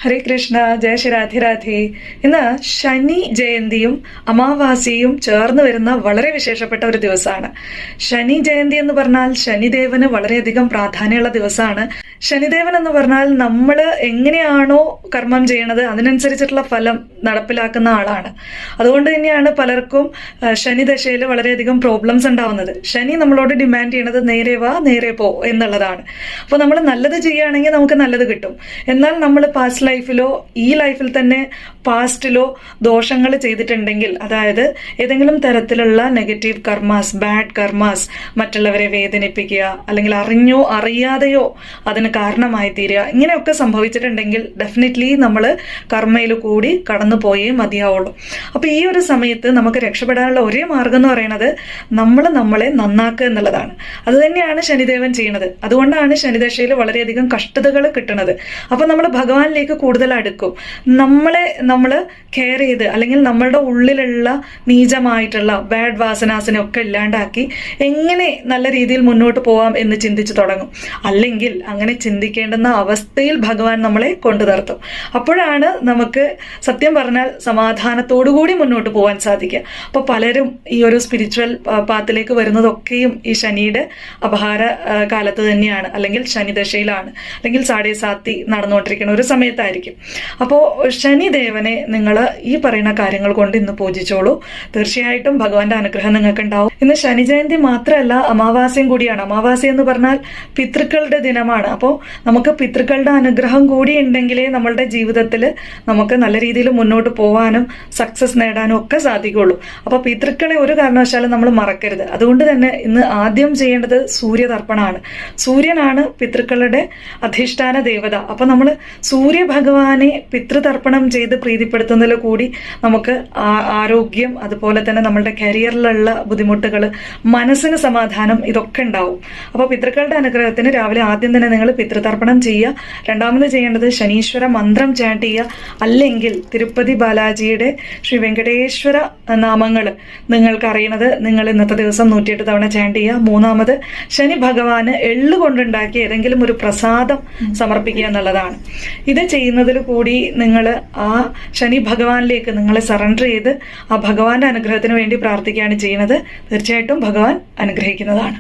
ഹരേ കൃഷ്ണ, ജയ ശ്രീ രാധേ രാധേ. ഇന്ന് ശനി ജയന്തിയും അമാവാസിയും ചേർന്ന് വരുന്ന വളരെ വിശേഷപ്പെട്ട ഒരു ദിവസമാണ്. ശനി ജയന്തി എന്ന് പറഞ്ഞാൽ ശനിദേവന് വളരെയധികം പ്രാധാന്യമുള്ള ദിവസമാണ്. ശനിദേവൻ എന്ന് പറഞ്ഞാൽ നമ്മൾ എങ്ങനെയാണോ കർമ്മം ചെയ്യണത് അതിനനുസരിച്ചിട്ടുള്ള ഫലം നടപ്പിലാക്കുന്ന ആളാണ്. അതുകൊണ്ട് തന്നെയാണ് പലർക്കും ശനിദശയിൽ വളരെയധികം പ്രോബ്ലംസ് ഉണ്ടാവുന്നത്. ശനി നമ്മളോട് ഡിമാൻഡ് ചെയ്യണത് നേരെ വാ നേരെ പോ എന്നുള്ളതാണ്. അപ്പോൾ നമ്മൾ നല്ലത് ചെയ്യുകയാണെങ്കിൽ നമുക്ക് നല്ലത് കിട്ടും. എന്നാൽ നമ്മൾ പാസ്റ്റ് ലൈഫിലോ ഈ ലൈഫിൽ തന്നെ പാസ്റ്റിലോ ദോഷങ്ങൾ ചെയ്തിട്ടുണ്ടെങ്കിൽ, അതായത് ഏതെങ്കിലും തരത്തിലുള്ള നെഗറ്റീവ് കർമാസ്, ബാഡ് കർമാസ്, മറ്റുള്ളവരെ വേദനിപ്പിക്കുക അല്ലെങ്കിൽ അറിഞ്ഞോ അറിയാതെയോ അതിന് കാരണമായി തീരുക, ഇങ്ങനെയൊക്കെ സംഭവിച്ചിട്ടുണ്ടെങ്കിൽ ഡെഫിനറ്റ്ലി നമ്മൾ കർമ്മയിൽ കൂടി കടന്നു പോയേ മതിയാവുള്ളൂ. അപ്പോൾ ഈ ഒരു സമയത്ത് നമുക്ക് രക്ഷപ്പെടാനുള്ള ഒരേ മാർഗം എന്ന് പറയുന്നത് നമ്മളെ നന്നാക്കുക എന്നുള്ളതാണ്. അത് തന്നെയാണ് ശനിദേവൻ ചെയ്യുന്നത്. അതുകൊണ്ടാണ് ശനിദശയിൽ വളരെയധികം കഷ്ടതകൾ കിട്ടുന്നത്. അപ്പോൾ നമ്മൾ ഭഗവാനിലേക്ക് കൂടുതൽ അടുക്കും. നമ്മൾ കെയർ ചെയ്ത് അല്ലെങ്കിൽ നമ്മളുടെ ഉള്ളിലുള്ള നീചമായിട്ടുള്ള ബാഡ് വാസനാസിനെ ഒക്കെ ഇല്ലാണ്ടാക്കി എങ്ങനെ നല്ല രീതിയിൽ മുന്നോട്ട് പോവാം എന്ന് ചിന്തിച്ചു തുടങ്ങും. അല്ലെങ്കിൽ അങ്ങനെ ചിന്തിക്കേണ്ടുന്ന അവസ്ഥയിൽ ഭഗവാൻ നമ്മളെ കൊണ്ടു നിർത്തും. അപ്പോഴാണ് നമുക്ക് സത്യം പറഞ്ഞാൽ സമാധാനത്തോടുകൂടി മുന്നോട്ട് പോകാൻ സാധിക്കുക. അപ്പോൾ പലരും ഈ ഒരു സ്പിരിച്വൽ പാത്തിലേക്ക് വരുന്നതൊക്കെയും ഈ ശനിയുടെ അപഹാര കാലത്ത് തന്നെയാണ്, അല്ലെങ്കിൽ ശനിദശയിലാണ്, അല്ലെങ്കിൽ സാടേ സാത്തി നടന്നുകൊണ്ടിരിക്കുന്ന ഒരു സമയത്തായിരിക്കും. അപ്പോൾ ശനിദേവനെ നിങ്ങൾ ഈ പറയുന്ന കാര്യങ്ങൾ കൊണ്ട് ഇന്ന് പൂജിച്ചോളൂ. തീർച്ചയായിട്ടും ഭഗവാന്റെ അനുഗ്രഹം നിങ്ങൾക്ക് ഉണ്ടാവും. ഇന്ന് ശനി ജയന്തി മാത്രമല്ല, അമാവാസ്യയും കൂടിയാണ്. അമാവാസ്യ എന്ന് പറഞ്ഞാൽ പിതൃക്കളുടെ ദിനമാണ്. അപ്പോൾ നമുക്ക് പിതൃക്കളുടെ അനുഗ്രഹം കൂടി ഉണ്ടെങ്കിലേ നമ്മളുടെ ജീവിതത്തിൽ നമുക്ക് നല്ല രീതിയിൽ മുന്നോട്ട് പോകാനും സക്സസ് നേടാനും ഒക്കെ സാധിക്കുള്ളൂ. അപ്പോൾ പിതൃക്കളെ ഒരു കാരണവശാലും നമ്മൾ മറക്കരുത്. അതുകൊണ്ട് തന്നെ ഇന്ന് ആദ്യം ചെയ്യേണ്ടത് സൂര്യതർപ്പണമാണ്. സൂര്യനാണ് പിതൃക്കളുടെ അധിഷ്ഠാന ദേവത. അപ്പോൾ നമ്മൾ സൂര്യഭഗവാനെ പിതൃതർപ്പണം ചെയ്ത് പ്രീതിപ്പെടുത്തുന്നതിൽ കൂടി നമുക്ക് ആരോഗ്യം, അതുപോലെ തന്നെ നമ്മളുടെ കരിയറിലുള്ള ബുദ്ധിമുട്ടുകൾ, മനസ്സിന് സമാധാനം, ഇതൊക്കെ ഉണ്ടാവും. അപ്പോൾ പിതൃക്കളുടെ അനുഗ്രഹത്തിന് രാവിലെ ആദ്യം തന്നെ നിങ്ങൾ പിതൃതർപ്പണം ചെയ്യുക. രണ്ടാമത് ചെയ്യേണ്ടത് ശനീശ്വര മന്ത്രം ചാൻറ്റ് ചെയ്യുക. അല്ലെങ്കിൽ തിരുപ്പതി ബാലാജിയുടെ ശ്രീ വെങ്കടേശ്വര നാമങ്ങൾ നിങ്ങൾക്ക് അറിയണത് നിങ്ങൾ ഇന്നത്തെ ദിവസം 108 തവണ ചാൻറ്റ് ചെയ്യുക. മൂന്നാമത് ശനി ഭഗവാന് എള്ള് കൊണ്ടുണ്ടാക്കിയ ഏതെങ്കിലും ഒരു പ്രസാദം സമർപ്പിക്കുക എന്നുള്ളതാണ്. ഇത് ചെയ്യുന്നതിൽ കൂടി നിങ്ങൾ ആ ശനി ഭഗവാനിലേക്ക് നിങ്ങളെ സറണ്ടർ ചെയ്ത് ആ ഭഗവാന്റെ അനുഗ്രഹത്തിന് വേണ്ടി പ്രാർത്ഥിക്കുകയാണ് ചെയ്യുന്നത്. തീർച്ചയായിട്ടും ഭഗവാൻ അനുഗ്രഹിക്കുന്നതാണ്.